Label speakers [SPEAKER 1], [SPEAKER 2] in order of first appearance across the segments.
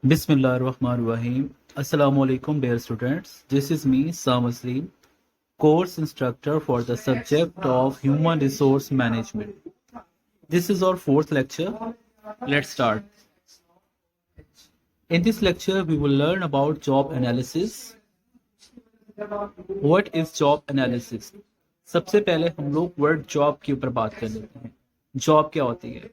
[SPEAKER 1] Bismillahirrahmanirrahim. Assalamu alaikum, dear students. This is me, Sam Aslim, course instructor for the subject of Human Resource Management. This is our fourth lecture. Let's start. In this lecture, we will learn about job analysis. What is job analysis? सबसे पहले हम लोग word job के ऊपर बात कर लेते हैं. जॉब क्या होती है?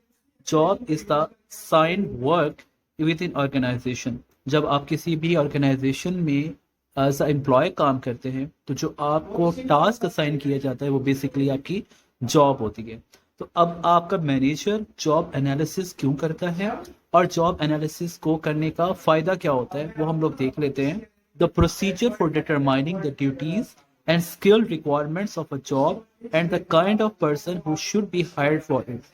[SPEAKER 1] Job is the sign work within organisation. जब आप किसी भी ऑर्गेनाइजेशन में एज अ एम्प्लॉय काम करते हैं तो जो आपको टास्क असाइन किया जाता है वो बेसिकली आपकी जॉब होती है. तो अब आपका मैनेजर जॉब एनालिसिस क्यों करता है और जॉब एनालिसिस को करने का फायदा क्या होता है वो हम लोग देख लेते हैं. The procedure for determining the duties and skill requirements of a job and the kind of person who should be hired for it.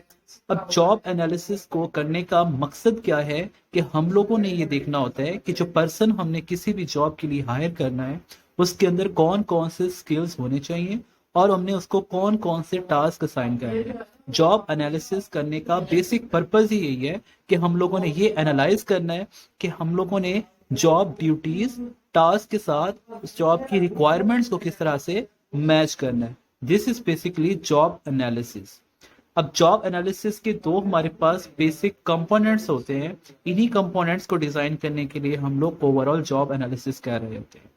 [SPEAKER 1] अब जॉब एनालिसिस को करने का मकसद क्या है कि हम लोगों ने ये देखना होता है कि जो पर्सन हमने किसी भी जॉब के लिए हायर करना है उसके अंदर कौन कौन से स्किल्स होने चाहिए और हमने उसको कौन कौन से टास्क असाइन करने हैं. जॉब एनालिसिस करने का बेसिक पर्पज ही यही है कि हम लोगों ने ये एनालाइज करना है कि हम लोगों ने जॉब ड्यूटीज टास्क के साथ उस जॉब की रिक्वायरमेंट्स को किस तरह से मैच करना है. This is basically job analysis. अब जॉब एनालिसिस के दो हमारे पास बेसिक कंपोनेंट्स होते हैं. इन्हीं कंपोनेंट्स को डिजाइन करने के लिए हम लोग ओवरऑल जॉब एनालिसिस कर रहे होते हैं.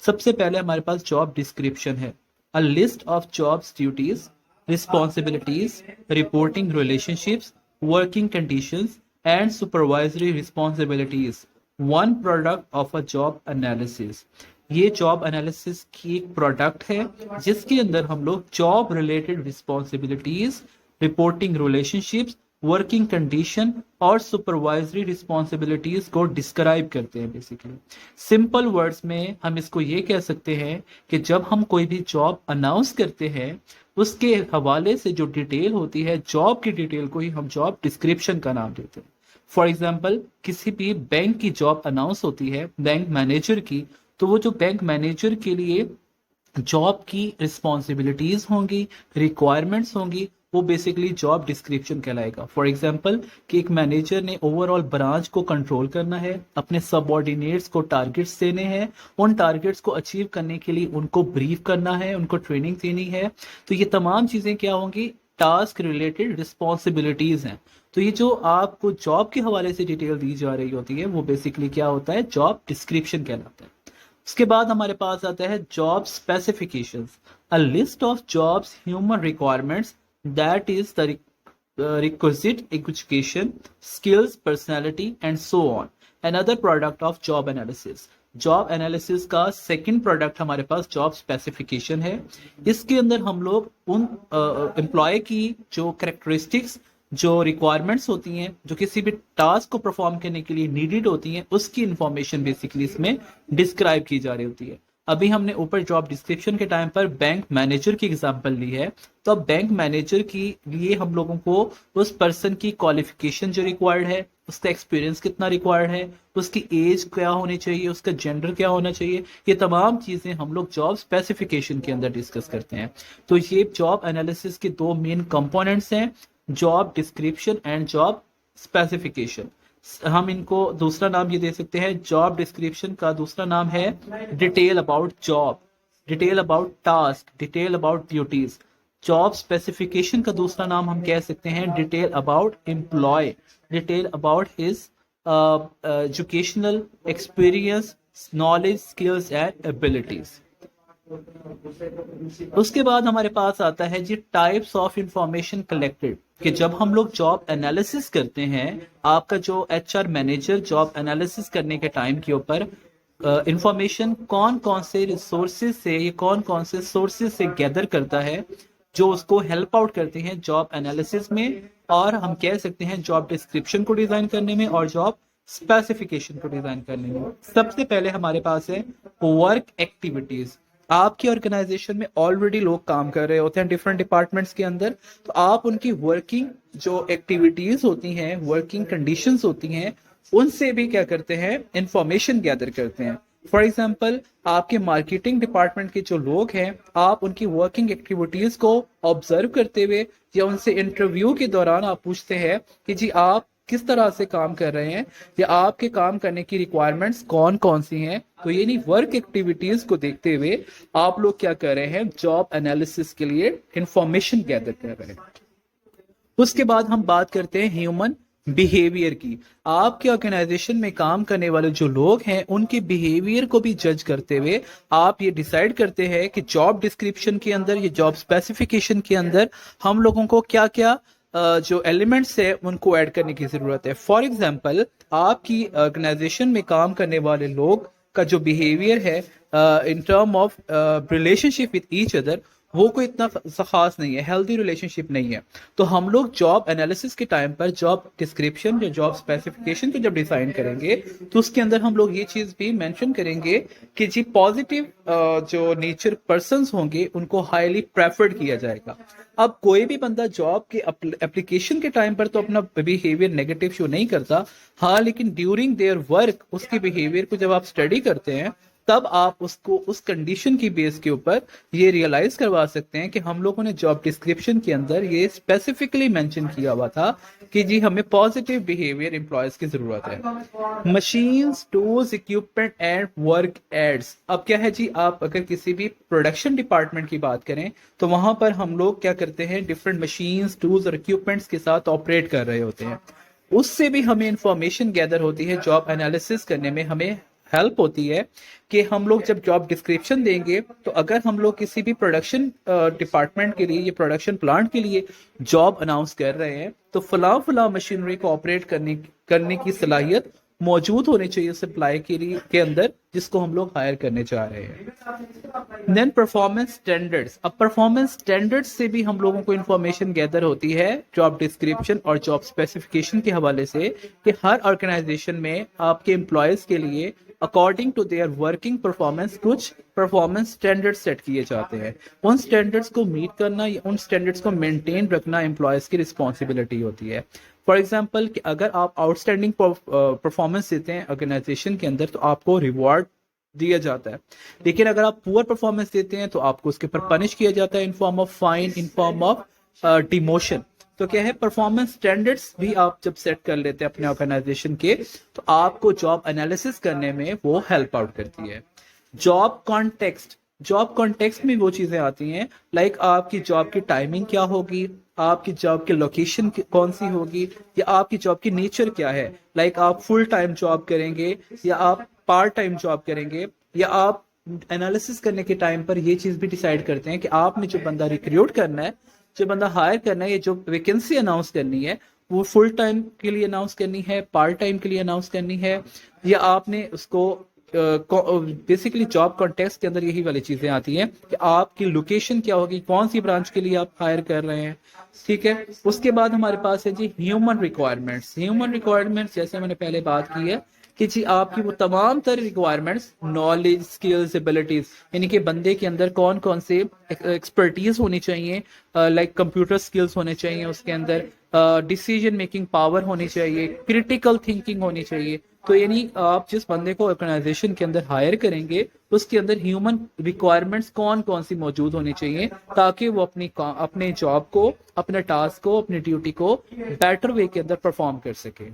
[SPEAKER 1] सबसे पहले हमारे पास जॉब डिस्क्रिप्शन है. A list of jobs duties, responsibilities, reporting relationships, working conditions and supervisory responsibilities, one product of a job analysis. ये जॉब एनालिसिस की एक प्रोडक्ट है जिसके अंदर हम लोग job related responsibilities, reporting relationships, working condition और सुपरवाइजरी रिस्पॉन्सिबिलिटीज को डिस्क्राइब करते हैं. बेसिकली सिंपल वर्ड्स में हम इसको ये कह सकते हैं कि जब हम कोई भी जॉब अनाउंस करते हैं उसके हवाले से जो डिटेल होती है जॉब की डिटेल को ही हम जॉब डिस्क्रिप्शन का नाम देते हैं. फॉर एग्जाम्पल किसी भी बैंक की जॉब अनाउंस होती है बैंक मैनेजर की, तो वो जो बैंक मैनेजर के लिए जॉब की रिस्पॉन्सिबिलिटीज होंगी, रिक्वायरमेंट्स होंगी, वो बेसिकली जॉब डिस्क्रिप्शन कहलाएगा. फॉर एग्जाम्पल कि एक मैनेजर ने ओवरऑल ब्रांच को कंट्रोल करना है, अपने सबऑर्डिनेट्स को टारगेट्स देने हैं, उन टारगेट्स को अचीव करने के लिए उनको ब्रीफ करना है, उनको ट्रेनिंग देनी है. तो ये तमाम चीजें क्या होंगी? टास्क रिलेटेड रिस्पॉन्सिबिलिटीज हैं. तो ये जो आपको जॉब के हवाले से डिटेल दी जा रही होती है वो बेसिकली क्या होता है? जॉब डिस्क्रिप्शन कहलाता है. उसके बाद हमारे पास आता है job specifications. A list of jobs human requirements that is the requisite education, skills, personality and so on. Another product of job analysis. Job analysis का सेकंड प्रोडक्ट हमारे पास जॉब स्पेसिफिकेशन है. इसके अंदर हम लोग उन एम्प्लॉय की जो कैरेक्टरिस्टिक्स, जो रिक्वायरमेंट्स होती हैं, जो किसी भी टास्क को परफॉर्म करने के लिए नीडेड होती हैं, उसकी इंफॉर्मेशन बेसिकली इसमें डिस्क्राइब की जा रही होती है. अभी हमने ऊपर जॉब डिस्क्रिप्शन के टाइम पर बैंक मैनेजर की एग्जांपल ली है. तो अब बैंक मैनेजर के लिए हम लोगों को उस पर्सन की क्वालिफिकेशन जो रिक्वायर्ड है, उसका एक्सपीरियंस कितना रिक्वायर्ड है, उसकी एज क्या होनी चाहिए, उसका जेंडर क्या होना चाहिए, ये तमाम चीजें हम लोग जॉब स्पेसिफिकेशन के अंदर डिस्कस करते हैं. तो ये जॉब एनालिसिस के दो मेन कंपोनेंट्स हैं, job description and job specification. हम इनको दूसरा नाम ये दे सकते हैं. जॉब डिस्क्रिप्शन का दूसरा नाम है detail about job, detail about task, detail about duties. Job specification का दूसरा नाम हम कह सकते हैं detail about employ, detail about his educational experience, knowledge, skills and abilities. उसके बाद हमारे पास आता है जी टाइप्स ऑफ इंफॉर्मेशन कलेक्टेड. कि जब हम लोग जॉब एनालिसिस करते हैं, आपका जो एचआर मैनेजर जॉब एनालिसिस करने के टाइम के ऊपर इंफॉर्मेशन कौन कौन से रिसोर्सेज से, ये कौन कौन से सोर्सेज से गैदर करता है जो उसको हेल्प आउट करते हैं जॉब एनालिसिस में, और हम कह सकते हैं जॉब डिस्क्रिप्शन को डिजाइन करने में और जॉब स्पेसिफिकेशन को डिजाइन करने में. सबसे पहले हमारे पास है वर्क एक्टिविटीज. आपकी ऑर्गेनाइजेशन में ऑलरेडी लोग काम कर रहे होते हैं डिफरेंट डिपार्टमेंट्स के अंदर, तो आप उनकी वर्किंग जो एक्टिविटीज होती हैं, वर्किंग कंडीशंस होती हैं, उनसे भी क्या करते हैं? इंफॉर्मेशन गैदर करते हैं. फॉर एग्जाम्पल आपके मार्केटिंग डिपार्टमेंट के जो लोग हैं, आप उनकी वर्किंग एक्टिविटीज को ऑब्जर्व करते हुए या उनसे इंटरव्यू के दौरान आप पूछते हैं कि जी आप किस तरह से काम कर रहे हैं या आपके काम करने की रिक्वायरमेंट्स कौन कौन सी हैं। तो यानी वर्क एक्टिविटीज को देखते हुए आप लोग क्या कर रहे हैं, जॉब एनालिसिस के लिए इंफॉर्मेशन गैदर कर रहे हैं। उसके बाद हम बात करते हैं ह्यूमन बिहेवियर की। आपके ऑर्गेनाइजेशन में काम करने वाले जो लोग हैं उनके बिहेवियर को भी जज करते हुए आप ये डिसाइड करते हैं कि जॉब डिस्क्रिप्शन के अंदर, ये जॉब स्पेसिफिकेशन के अंदर हम लोगों को क्या क्या जो एलिमेंट्स है उनको ऐड करने की जरूरत है। फॉर एग्जाम्पल, आपकी ऑर्गेनाइजेशन में काम करने वाले लोग का जो बिहेवियर है in term of relationship with each other, वो कोई इतना खास नहीं है, हेल्दी रिलेशनशिप नहीं है। तो हम लोग जॉब एनालिसिस के टाइम पर जॉब डिस्क्रिप्शन या जॉब स्पेसिफिकेशन को जब डिजाइन करेंगे तो उसके अंदर हम लोग ये चीज भी मेंशन करेंगे कि जी पॉजिटिव जो नेचर पर्संस होंगे उनको हाईली प्रेफर्ड किया जाएगा। अब कोई भी बंदा जॉब के एप्लीकेशन के टाइम पर तो अपना बिहेवियर नेगेटिव शो नहीं करता, हाँ, लेकिन ड्यूरिंग देयर वर्क उसके बिहेवियर को जब आप स्टडी करते हैं तब आप उसको उस कंडीशन की बेस के ऊपर ये रियलाइज करवा सकते हैं कि हम लोगों ने जॉब डिस्क्रिप्शन के अंदर ये स्पेसिफिकली मेंशन किया हुआ था कि जी हमें पॉजिटिव बिहेवियर एम्प्लॉयज की जरूरत है। Machines, tools, equipment and work aids. अब क्या है जी, आप अगर किसी भी प्रोडक्शन डिपार्टमेंट की बात करें तो वहां पर हम लोग क्या करते हैं, डिफरेंट मशीन्स, टूल्स और इक्विपमेंट्स के साथ ऑपरेट कर रहे होते हैं। उससे भी हमें इंफॉर्मेशन गैदर होती है, जॉब एनालिसिस करने में हमें हेल्प होती है कि हम लोग जब जॉब डिस्क्रिप्शन देंगे तो अगर हम लोग किसी भी प्रोडक्शन डिपार्टमेंट के लिए या प्रोडक्शन प्लांट के लिए जॉब अनाउंस कर रहे हैं तो फला मशीनरी को ऑपरेट करने की सलाहियत मौजूद होनी चाहिए सप्लाई के अंदर, जिसको हम लोग हायर करने जा रहे हैं। Then performance standards. अब परफॉर्मेंस स्टैंडर्ड्स से भी हम लोगों को इंफॉर्मेशन गैदर होती है जॉब डिस्क्रिप्शन और जॉब स्पेसिफिकेशन के हवाले से कि हर ऑर्गेनाइजेशन में आपके एम्प्लॉयज के लिए according to their working performance कुछ परफॉर्मेंस स्टैंडर्ड सेट किए जाते हैं। उन स्टैंडर्ड्स को मीट करना या उन स्टैंडर्ड्स को मेंटेन रखना एम्प्लॉयज की रिस्पॉन्सिबिलिटी होती है। फॉर एग्जाम्पल कि अगर आप आउटस्टैंडिंग परफॉर्मेंस देते हैं ऑर्गेनाइजेशन के अंदर तो आपको रिवॉर्ड दिया जाता है, लेकिन अगर आप पुअर परफॉर्मेंस देते हैं तो आपको उसके ऊपर पनिश किया जाता है इन form of fine, in form of demotion. तो क्या है, परफॉर्मेंस स्टैंडर्ड्स भी आप जब सेट कर लेते हैं अपने ऑर्गेनाइजेशन के तो आपको जॉब एनालिसिस करने में वो हेल्प आउट करती है। Job context. जॉब कॉन्टेक्स्ट में वो चीजें आती हैं लाइक आपकी जॉब की टाइमिंग क्या होगी, आपकी जॉब की लोकेशन कौन सी होगी, या आपकी जॉब की नेचर क्या है। लाइक आप फुल टाइम जॉब करेंगे या आप पार्ट टाइम जॉब करेंगे, या आप एनालिसिस करने के टाइम पर ये चीज भी डिसाइड करते हैं कि आपने जो बंदा रिक्रूट करना है, जो बंदा हायर करना है, ये जो वैकेंसी अनाउंस करनी है वो फुल टाइम के लिए अनाउंस करनी है, पार्ट टाइम के लिए अनाउंस करनी है, या आपने उसको बेसिकली जॉब कॉन्टेक्स्ट के अंदर यही वाली चीजें आती हैं कि आपकी लोकेशन क्या होगी, कौन सी ब्रांच के लिए आप हायर कर रहे हैं। ठीक है, उसके बाद हमारे पास है जी ह्यूमन रिक्वायरमेंट्स। ह्यूमन रिक्वायरमेंट्स जैसे मैंने पहले बात की है कि जी आपकी वो तमाम तरह रिक्वायरमेंट्स, नॉलेज, स्किल्स, एबिलिटीज, यानी कि बंदे के अंदर कौन कौन से एक्सपर्टीज होनी चाहिए, लाइक कंप्यूटर स्किल्स होने चाहिए उसके अंदर, डिसीजन मेकिंग पावर होनी चाहिए, क्रिटिकल थिंकिंग होनी चाहिए। तो यानी आप जिस बंदे को ऑर्गेनाइजेशन के अंदर हायर करेंगे उसके अंदर ह्यूमन रिक्वायरमेंट्स कौन कौन सी मौजूद होनी चाहिए ताकि वो अपने जॉब को, अपने टास्क को, अपनी ड्यूटी को बेटर वे के अंदर परफॉर्म कर सके।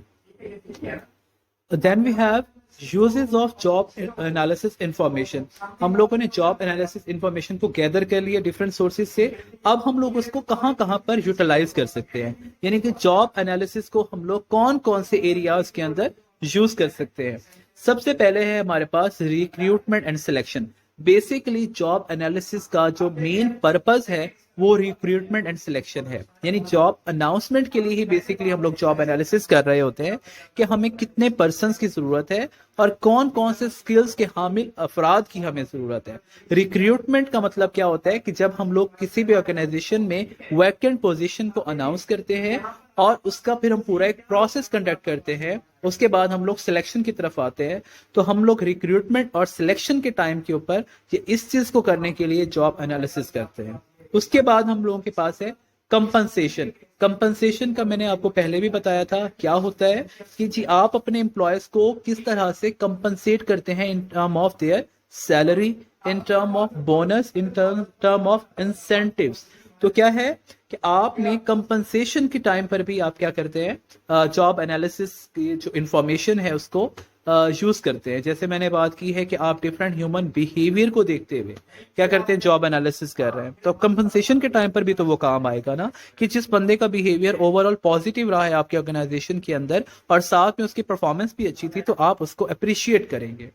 [SPEAKER 1] Then we have uses of job analysis information. हम लोगों ने जॉब एनालिसिस इंफॉर्मेशन को गैदर कर लिया डिफरेंट सोर्सेज से। अब हम लोग उसको कहाँ कहाँ पर यूटिलाइज कर सकते हैं, यानी कि जॉब एनालिसिस को हम लोग कौन कौन से एरियाज के अंदर यूज कर सकते हैं। सबसे पहले है हमारे पास recruitment and selection. Basically job analysis का जो मेन पर्पस है वो रिक्रूटमेंट एंड सिलेक्शन है, यानी जॉब अनाउंसमेंट के लिए ही बेसिकली हम लोग जॉब एनालिसिस कर रहे होते हैं कि हमें कितने पर्संस की जरूरत है और कौन कौन से स्किल्स के हामिल अफराद की हमें जरूरत है। रिक्रूटमेंट का मतलब क्या होता है कि जब हम लोग किसी भी ऑर्गेनाइजेशन में वैकेंट पोजीशन को अनाउंस करते हैं और उसका फिर हम पूरा एक प्रोसेस कंडक्ट करते हैं, उसके बाद हम लोग सिलेक्शन की तरफ आते हैं, तो हम लोग रिक्रूटमेंट और सिलेक्शन के टाइम के ऊपर इस चीज को करने के लिए जॉब एनालिसिस करते हैं। उसके बाद हम लोगों के पास है कंपनसेशन। कंपनसेशन का मैंने आपको पहले भी बताया था क्या होता है कि जी आप अपने एम्प्लॉयज को किस तरह से कंपनसेट करते हैं in term of their salary, in term of bonus, in term of incentives. तो क्या है कि आपने कंपनसेशन के टाइम पर भी आप क्या करते हैं, जॉब एनालिसिस की जो इंफॉर्मेशन है उसको यूज करते हैं। जैसे मैंने बात की है कि आप डिफरेंट ह्यूमन बिहेवियर को देखते हुए क्या करते हैं, जॉब एनालिसिस कर रहे हैं, तो कंपनसेशन के टाइम पर भी तो वो काम आएगा ना, कि जिस बंदे का बिहेवियर ओवरऑल पॉजिटिव रहा है आपके ऑर्गेनाइजेशन के अंदर और साथ में उसकी परफॉर्मेंस भी अच्छी थी, तो आप उसको अप्रिशिएट करेंगे।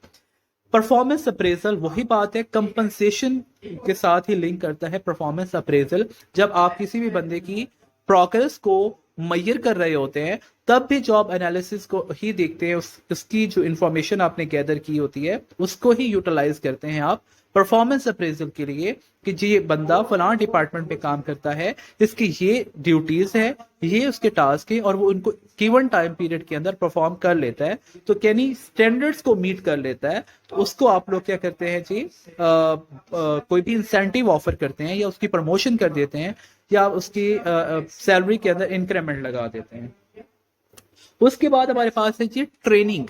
[SPEAKER 1] परफॉर्मेंस अप्रेजल वही बात है, कंपनसेशन के साथ ही लिंक करता है परफॉर्मेंस अप्रेजल। जब आप किसी भी बंदे की प्रोग्रेस को मैयर कर रहे होते हैं तब भी जॉब एनालिसिस को ही देखते हैं, उसकी जो इंफॉर्मेशन आपने गैदर की होती है उसको ही यूटिलाइज करते हैं आप परफॉर्मेंस अप्रेजल के लिए, कि जी ये बंदा फलां डिपार्टमेंट में काम करता है, इसकी ये ड्यूटीज है, ये उसके टास्क है और वो उनको गिवन टाइम पीरियड के अंदर परफॉर्म कर लेता है, तो कैनी स्टैंडर्ड्स को मीट कर लेता है, तो उसको आप लोग क्या करते हैं जी, कोई भी इंसेंटिव ऑफर करते हैं या उसकी प्रमोशन कर देते हैं या उसकी सैलरी के अंदर इंक्रीमेंट लगा देते हैं। उसके बाद हमारे पास है जी ट्रेनिंग।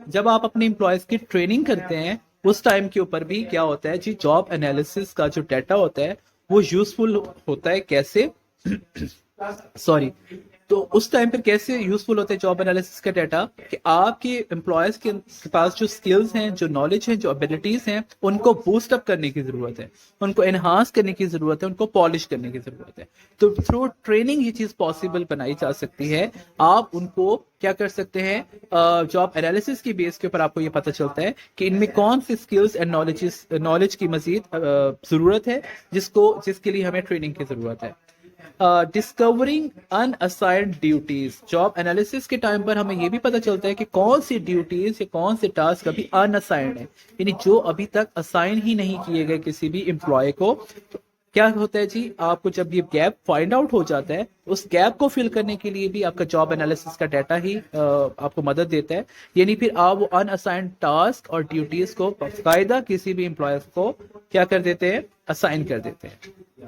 [SPEAKER 1] जब आप अपने एम्प्लॉयज की ट्रेनिंग करते हैं उस टाइम के ऊपर भी क्या होता है जी, जॉब एनालिसिस का जो डाटा होता है वो यूजफुल होता है। कैसे सॉरी तो उस टाइम पर कैसे यूजफुल होता है जॉब एनालिसिस का डाटा, कि आपके एम्प्लॉयज के पास जो स्किल्स हैं, जो नॉलेज है, जो एबिलिटीज हैं, उनको बूस्ट अप करने की जरूरत है, उनको एनहांस करने की जरूरत है, उनको पॉलिश करने की जरूरत है। तो थ्रू ट्रेनिंग ये चीज पॉसिबल बनाई जा सकती है। आप उनको क्या कर सकते हैं, जॉब एनालिसिस की बेस के ऊपर आपको ये पता चलता है कि इनमें कौन सी स्किल्स एंड नॉलेज की मजीद जरूरत है, जिसके लिए हमें ट्रेनिंग की जरूरत है। Discovering unassigned duties. Job analysis के टाइम पर हमें यह भी पता चलता है कि कौन सी ड्यूटीज या कौन से टास्क अभी अनअसाइंड है, यानी जो अभी तक असाइन ही नहीं किए गए किसी भी एम्प्लॉय को। तो क्या होता है जी, आपको जब ये गैप फाइंड आउट हो जाता है, उस गैप को फिल करने के लिए भी आपका जॉब एनालिसिस का डाटा ही आपको मदद देता है। यानी फिर आप वो अनअसाइंड टास्क और ड्यूटीज को बाकायदा किसी भी एम्प्लॉय को क्या कर देते हैं, असाइन कर देते हैं।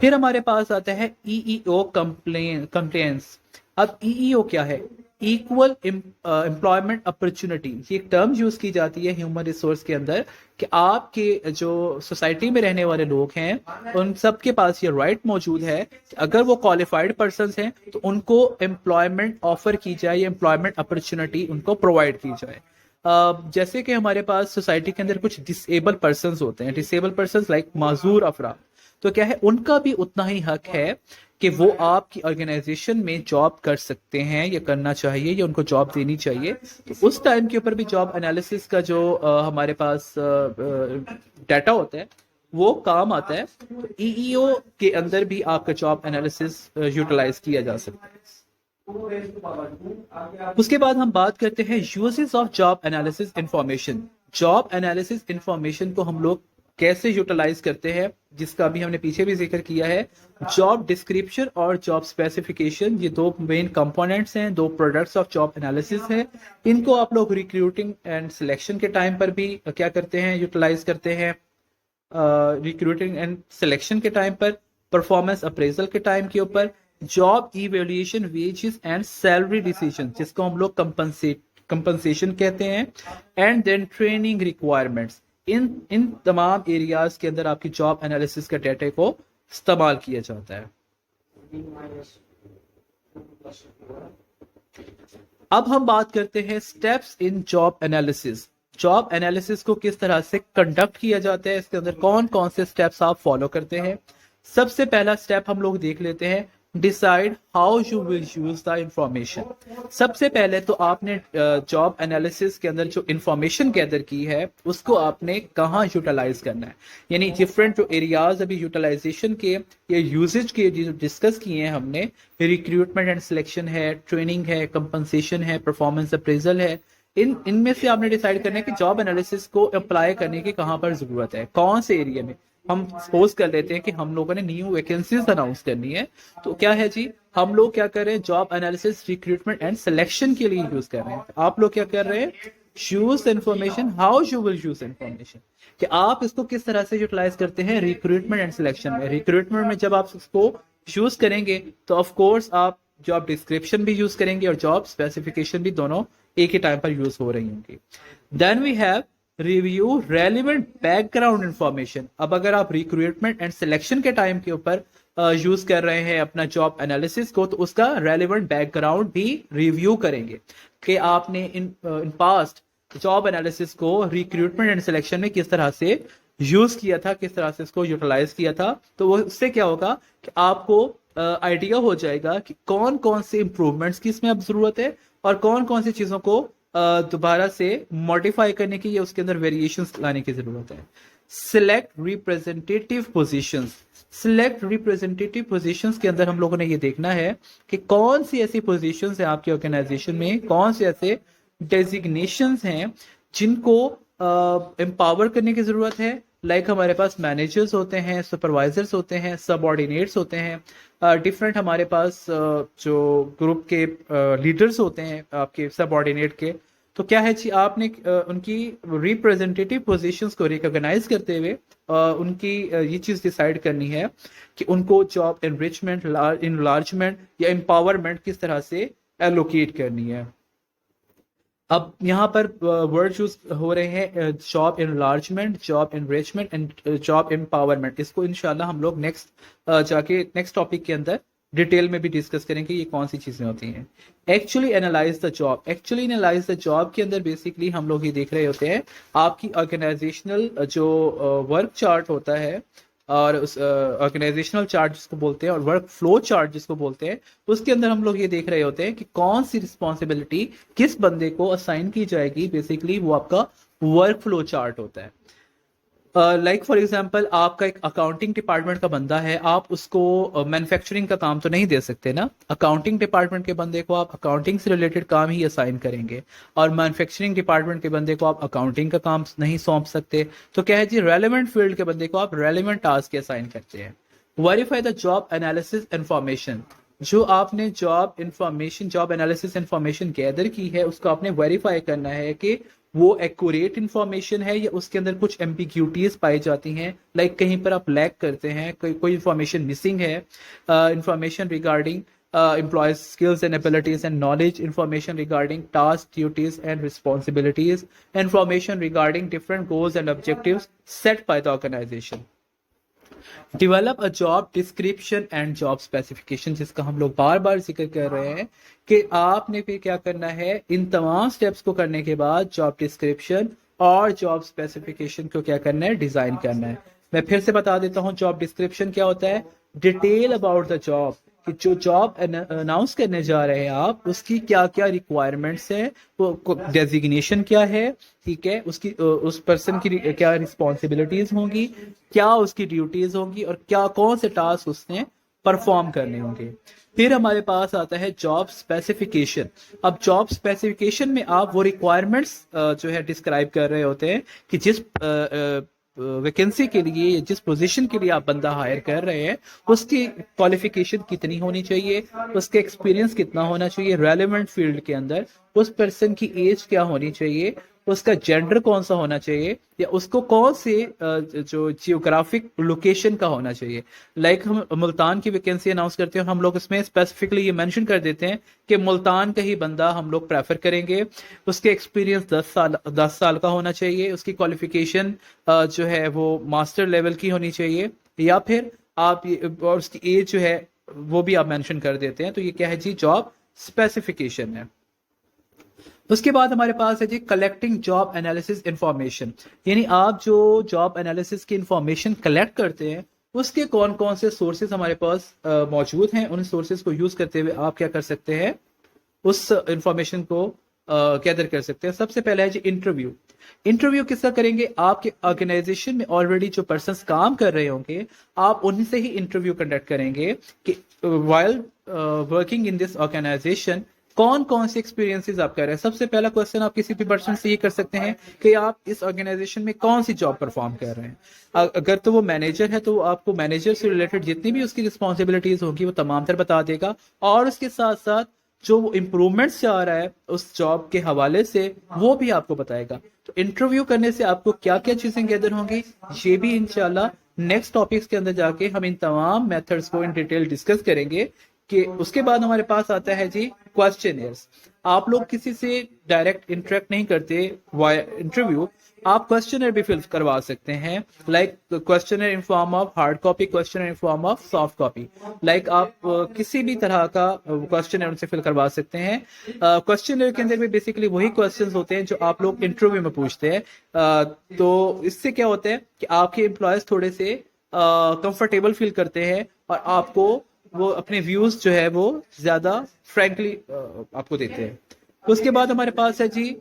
[SPEAKER 1] फिर हमारे पास आता है ईईओ कंप्लेंस। अब ईईओ क्या है, इक्वल एम्प्लॉयमेंट अपॉर्चुनिटी। ये एक टर्म यूज की जाती है ह्यूमन रिसोर्स के अंदर, कि आपके जो सोसाइटी में रहने वाले लोग हैं उन सब के पास ये राइट मौजूद है कि अगर वो क्वालिफाइड पर्सन हैं तो उनको एम्प्लॉयमेंट ऑफर की जाए, एम्प्लॉयमेंट अपॉर्चुनिटी उनको प्रोवाइड की जाए। जैसे कि हमारे पास सोसाइटी के अंदर कुछ डिसेबल पर्सन होते हैं, डिसेबल पर्सन लाइक माजूर अफराद, तो क्या है उनका भी उतना ही हक है कि वो आपकी ऑर्गेनाइजेशन में जॉब कर सकते हैं या करना चाहिए या उनको जॉब देनी चाहिए। तो उस टाइम के ऊपर भी जॉब एनालिसिस का जो हमारे पास डाटा होता है वो काम आता है। तो ईईओ के अंदर भी आपका जॉब एनालिसिस यूटिलाइज किया जा सकता है। उसके बाद हम बात करते हैं uses of job analysis information. Job analysis information को हम लोग कैसे यूटिलाइज करते हैं, जिसका भी हमने पीछे भी जिक्र किया है। जॉब डिस्क्रिप्शन और जॉब स्पेसिफिकेशन ये दो मेन कंपोनेंट्स हैं, दो प्रोडक्ट्स ऑफ जॉब एनालिसिस है। इनको आप लोग रिक्रूटिंग एंड सिलेक्शन के टाइम पर भी क्या करते हैं, यूटिलाइज करते हैं। रिक्रूटिंग एंड सिलेक्शन के टाइम पर, परफॉर्मेंस अप्रेजल के टाइम के ऊपर, job evaluation, wages and salary decision जिसको हम लोग कंपनसेशन कहते हैं, एंड देन ट्रेनिंग रिक्वायरमेंट्स। इन तमाम एरियाज के अंदर आपकी जॉब एनालिसिस के डाटा को इस्तेमाल किया जाता है। अब हम बात करते हैं steps in job analysis. Job analysis को किस तरह से कंडक्ट किया जाता है, इसके अंदर कौन कौन से स्टेप्स आप फॉलो करते हैं। सबसे पहला स्टेप हम लोग देख लेते हैं, decide how you will use the information. सबसे पहले तो आपने जॉब एनालिसिस के अंदर जो इंफॉर्मेशन गैदर की है उसको आपने कहाँ यूटिलाइज करना है, यानी डिफरेंट जो एरियाज अभी यूटिलाइजेशन के या यूजेज के जो डिस्कस किए हैं हमने, रिक्रूटमेंट एंड सिलेक्शन है, ट्रेनिंग है, कंपनसेशन है, परफॉर्मेंस अप्रेजल है, इनमें से आपने डिसाइड करना है कि जॉब एनालिसिस को अप्लाई करने की कहाँ पर जरूरत है, कौन से एरिया में। हम सपोज कर लेते हैं कि हम लोगों ने न्यू वैकेंसीज अनाउंस करनी है, तो क्या है जी, हम लोग क्या कर रहे हैं, job analysis recruitment and selection के लिए यूज कर रहे हैं। आप लोग क्या कर रहे हैं, use information, how you will use information, कि आप इसको किस तरह से यूटिलाइज करते हैं रिक्रूटमेंट एंड सिलेक्शन में। रिक्रूटमेंट में जब आप इसको यूज करेंगे तो ऑफ कोर्स आप जॉब डिस्क्रिप्शन भी यूज करेंगे और जॉब स्पेसिफिकेशन भी, दोनों एक ही टाइम पर यूज हो रही होंगी। Then we have review relevant background information. अब अगर आप रिक्रूटमेंट एंड सिलेक्शन के टाइम के ऊपर यूज कर रहे हैं अपना जॉब एनालिसिस को, तो उसका रेलिवेंट बैकग्राउंड भी रिव्यू करेंगे कि आपने इन पास्ट जॉब एनालिसिस को रिक्रूटमेंट एंड सिलेक्शन में किस तरह से यूज किया था, किस तरह से इसको यूटिलाइज किया था। तो वो उससे क्या होगा कि आपको आइडिया हो जाएगा कि कौन कौन से इंप्रूवमेंट्स की इसमें अब जरूरत है और कौन कौन सी चीजों को दोबारा से मॉडिफाई करने की या उसके अंदर वेरिएशंस लाने की जरूरत है। Select representative positions. Select representative positions के अंदर हम लोगों ने ये देखना है कि कौन सी ऐसी पोजीशंस हैं आपकी ऑर्गेनाइजेशन में, कौन से ऐसे डेजिग्नेशंस हैं जिनको एम्पावर करने की जरूरत है। लाइक हमारे पास मैनेजर्स होते हैं, सुपरवाइजर्स होते हैं, सबऑर्डिनेट्स होते हैं, डिफरेंट हमारे पास जो ग्रुप के लीडर्स होते हैं आपके सबऑर्डिनेट के। तो क्या है जी, आपने उनकी रिप्रेजेंटेटिव पोजीशंस को रिकॉग्नाइज करते हुए उनकी ये चीज डिसाइड करनी है कि उनको जॉब एनरिचमेंट, इनलार्जमेंट या एम्पावरमेंट किस तरह से एलोकेट करनी है। अब यहाँ पर वर्ड यूज हो रहे हैं job enlargement, job enrichment and job empowerment. इसको इंशाल्लाह हम लोग जाके नेक्स्ट टॉपिक के अंदर डिटेल में भी डिस्कस करेंगे ये कौन सी चीजें होती हैं। Actually analyse the job. Actually analyse the job के अंदर बेसिकली हम लोग ये देख रहे होते हैं आपकी ऑर्गेनाइजेशनल जो वर्क चार्ट होता है और उस ऑर्गेनाइजेशनल चार्ट जिसको बोलते हैं और वर्क फ्लो चार्ट जिसको बोलते हैं, उसके अंदर हम लोग ये देख रहे होते हैं कि कौन सी रिस्पॉन्सिबिलिटी किस बंदे को असाइन की जाएगी। बेसिकली वो आपका वर्क फ्लो चार्ट होता है। लाइक फॉर एग्जांपल आपका एक अकाउंटिंग डिपार्टमेंट का बंदा है, आप उसको मैन्युफैक्चरिंग का काम तो नहीं दे सकते ना। अकाउंटिंग डिपार्टमेंट के बंदे को आप अकाउंटिंग से रिलेटेड काम ही असाइन करेंगे और मैन्युफैक्चरिंग डिपार्टमेंट के बंदे को आप अकाउंटिंग का काम नहीं सौंप सकते। तो क्या है जी, रेलेवेंट फील्ड के बंदे को आप रेलेवेंट टास्क असाइन करते हैं। Verify the job analysis information. जो आपने job information, job analysis information gather की है, उसको आपने वेरीफाई करना है कि वो एक्यूरेट इंफॉर्मेशन है या उसके अंदर कुछ एम्बिग्यूटीज पाई जाती हैं। लाइक कहीं पर आप लैक करते हैं, कोई इंफॉर्मेशन मिसिंग है, information regarding employees skills and abilities and knowledge, information regarding tasks, duties and responsibilities, information regarding different goals and objectives set by the organization. Develop a job description and job specification, जिसका हम लोग बार बार जिक्र कर रहे हैं कि आपने फिर क्या करना है, इन तमाम स्टेप्स को करने के बाद जॉब डिस्क्रिप्शन और जॉब स्पेसिफिकेशन को क्या करना है, डिजाइन करना है। मैं फिर से बता देता हूं, जॉब डिस्क्रिप्शन क्या होता है, डिटेल अबाउट द जॉब, कि जो जॉब अनाउंस करने जा रहे हैं आप, उसकी क्या क्या रिक्वायरमेंट्स है, वो डेजिग्नेशन क्या है, ठीक है, उसकी उस पर्सन की क्या रिस्पॉन्सिबिलिटीज होंगी, क्या उसकी ड्यूटीज होंगी और क्या कौन से टास्क उसने परफॉर्म करने होंगे। फिर हमारे पास आता है जॉब स्पेसिफिकेशन। अब जॉब स्पेसिफिकेशन में आप वो रिक्वायरमेंट्स जो है डिस्क्राइब कर रहे होते हैं कि जिस वैकेंसी के लिए, जिस पोजीशन के लिए आप बंदा हायर कर रहे हैं, उसकी क्वालिफिकेशन कितनी होनी चाहिए, उसके एक्सपीरियंस कितना होना चाहिए रेलेवेंट फील्ड के अंदर, उस पर्सन की एज क्या होनी चाहिए, उसका जेंडर कौन सा होना चाहिए, या उसको कौन से जो जियोग्राफिक लोकेशन का होना चाहिए। लाइक हम मुल्तान की वैकेंसी अनाउंस करते हैं, हम लोग इसमें स्पेसिफिकली ये मेंशन कर देते हैं कि मुल्तान का ही बंदा हम लोग प्रेफर करेंगे, उसके एक्सपीरियंस 10 साल का होना चाहिए, उसकी क्वालिफिकेशन जो है वो मास्टर लेवल की होनी चाहिए, या फिर आप और उसकी एज जो है वो भी आप मेंशन कर देते हैं। तो ये क्या है जी, जॉब स्पेसिफिकेशन है। उसके बाद हमारे पास है जी कलेक्टिंग जॉब एनालिसिस इंफॉर्मेशन, यानी आप जो जॉब एनालिसिस की इंफॉर्मेशन कलेक्ट करते हैं उसके कौन कौन से सोर्सेज हमारे पास मौजूद हैं। उन सोर्सेज को यूज करते हुए आप क्या कर सकते हैं, उस इंफॉर्मेशन को गैदर कर सकते हैं। सबसे पहला है जी इंटरव्यू। इंटरव्यू किसका करेंगे, आपके ऑर्गेनाइजेशन में ऑलरेडी जो पर्सन्स काम कर रहे होंगे, आप उन्हीं से ही इंटरव्यू कंडक्ट करेंगे कि while working in this organisation कौन कौन से एक्सपीरियंसेस आप कर रहे हैं। सबसे पहला क्वेश्चन आप किसी भी पर्सन से ये कर सकते हैं कि आप इस ऑर्गेनाइजेशन में कौन सी जॉब परफॉर्म कर रहे हैं। अगर तो वो मैनेजर है तो आपको मैनेजर से रिलेटेड जितनी भी उसकी रिस्पॉन्सिबिलिटीज होगी वो तमाम तर बता देगा, और उसके साथ साथ जो वो इम्प्रूवमेंट्स चाह रहा है उस जॉब के हवाले से वो भी आपको बताएगा। तो इंटरव्यू करने से आपको क्या क्या चीजें गैदर होंगी, ये भी इंशाल्लाह नेक्स्ट टॉपिक्स के अंदर जाके हम इन तमाम मेथड्स को इन डिटेल डिस्कस करेंगे कि उसके बाद हमारे पास आता है जी क्वेश्चनर्स। आप लोग किसी से डायरेक्ट इंटरेक्ट नहीं करते वाया इंटरव्यू, आप क्वेश्चनर भी फिल करवा सकते हैं, like questionnaire in form of hard copy, questionnaire in form of soft copy. Like आप किसी भी तरह का क्वेश्चनर उनसे फिल करवा सकते हैं। क्वेश्चनर के अंदर भी बेसिकली वही क्वेश्चंस होते हैं जो आप लोग इंटरव्यू में पूछते हैं। तो इससे क्या होता है कि आपके एम्प्लॉयज थोड़े से कंफर्टेबल फील करते हैं और आपको वो अपने व्यूज जो है वो ज्यादा फ्रैंकली आपको देते हैं। उसके बाद हमारे पास है जी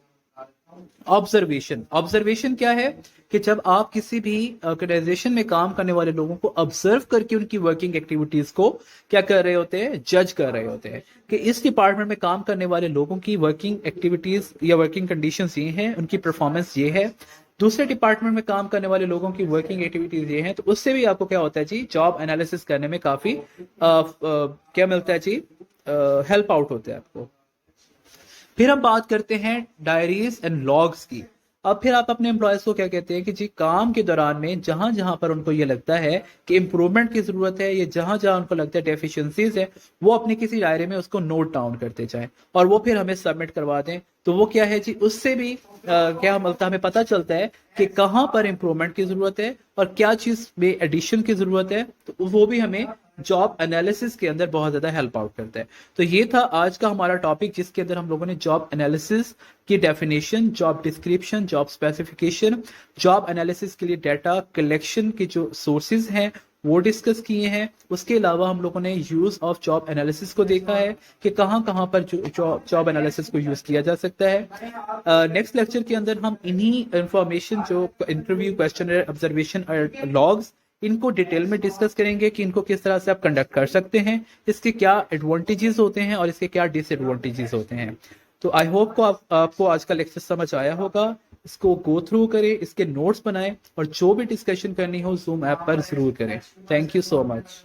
[SPEAKER 1] ऑब्जर्वेशन। ऑब्जर्वेशन क्या है कि जब आप किसी भी ऑर्गेनाइजेशन में काम करने वाले लोगों को ऑब्जर्व करके उनकी वर्किंग एक्टिविटीज को क्या कर रहे होते हैं, जज कर रहे होते हैं कि इस डिपार्टमेंट में काम करने वाले लोगों की वर्किंग एक्टिविटीज या वर्किंग कंडीशंस ये हैं, उनकी परफॉर्मेंस ये है, दूसरे डिपार्टमेंट में काम करने वाले लोगों की वर्किंग एक्टिविटीज ये हैं। तो उससे भी आपको क्या होता है जी, जॉब एनालिसिस करने में काफी क्या मिलता है जी, हेल्प आउट होता है आपको। फिर हम बात करते हैं डायरीज एंड लॉग्स की। अब फिर आप अपने एम्प्लॉयज को क्या कहते हैं कि जी काम के दौरान में जहां जहां पर उनको ये लगता है कि इंप्रूवमेंट की जरूरत है, या जहां जहां उनको लगता है डेफिशिएंसीज है, वो अपनी किसी डायरी में उसको नोट डाउन करते जाएं और वो फिर हमें सबमिट करवा दें। तो वो क्या है जी, उससे भी क्या मिलता है, हमें पता चलता है कि कहाँ पर इंप्रूवमेंट की जरूरत है और क्या चीज में एडिशन की जरूरत है। तो वो भी हमें जॉब एनालिसिस के अंदर बहुत ज्यादा हेल्प आउट करता है। तो ये था आज का हमारा टॉपिक, जिसके अंदर हम लोगों ने जॉब एनालिसिस की definition, job description, job specification, job analysis के लिए डाटा कलेक्शन के जो सोर्सेज हैं वो डिस्कस किए हैं। उसके अलावा हम लोगों ने यूज ऑफ जॉब एनालिसिस को देखा है कि कहाँ कहाँ पर जॉब एनालिसिस को यूज किया जा सकता है। नेक्स्ट लेक्चर के अंदर हम इन्हीं इंफॉर्मेशन जो इंटरव्यू, क्वेश्चनर, ऑब्जर्वेशन और लॉग्स, इनको डिटेल में डिस्कस करेंगे कि इनको किस तरह से आप कंडक्ट कर सकते हैं, इसके क्या एडवांटेजेस होते हैं और इसके क्या डिसएडवांटेजेस होते हैं। तो आई होप को आपको आज का लेक्चर समझ आया होगा। इसको गो थ्रू करें, इसके नोट्स बनाएं और जो भी डिस्कशन करनी हो जूम ऐप पर जरूर करें। Thank you so much.